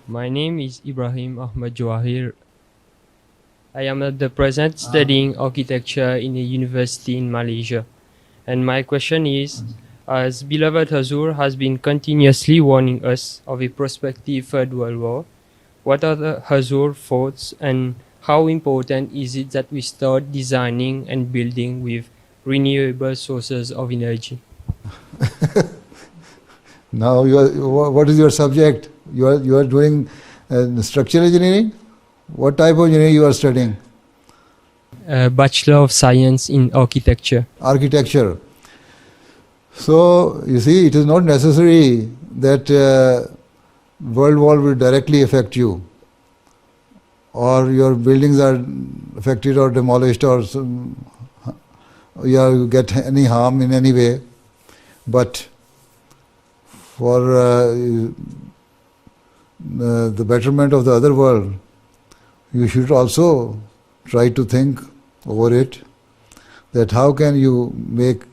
My name is Ibrahim Ahmad Jawahir. I am at the present studying architecture in a university in Malaysia. And my question is, as beloved Hazur has been continuously warning us of a prospective Third World War, what are the Hazur thoughts and how important is it that we start designing and building with renewable sources of energy? Now, what is your subject? You are doing structural engineering? What type of engineering you are studying? Bachelor of Science in Architecture. Architecture. So, you see, it is not necessary that World War will directly affect you, or your buildings are affected or demolished, or you get any harm in any way. But for the betterment of the other world, you should also try to think over it, that how can you make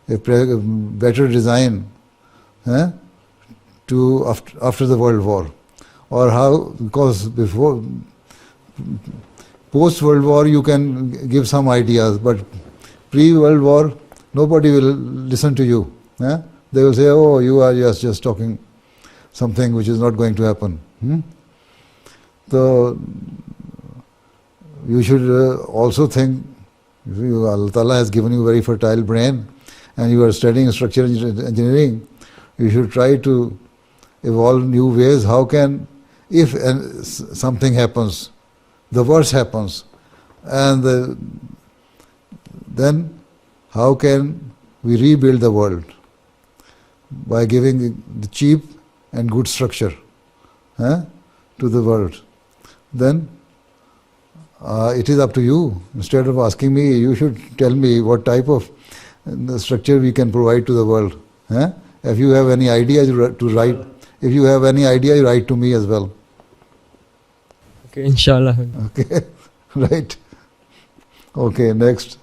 a better design to after the World War, or how, because before, post World War you can give some ideas, but pre-World War nobody will listen to you. They will say, oh, you are just talking something which is not going to happen. So you should also think, Allah Ta'ala has given you a very fertile brain and you are studying structural engineering, you should try to evolve new ways. How can, if something happens, the worst happens, and then how can we rebuild the world by giving the cheap and good structure to the world? Then it is up to you. Instead of asking me, you should tell me what type of structure we can provide to the world. If you have any idea to write, if you have any idea, you write to me as well. Okay, inshallah. Okay, right. Okay, next.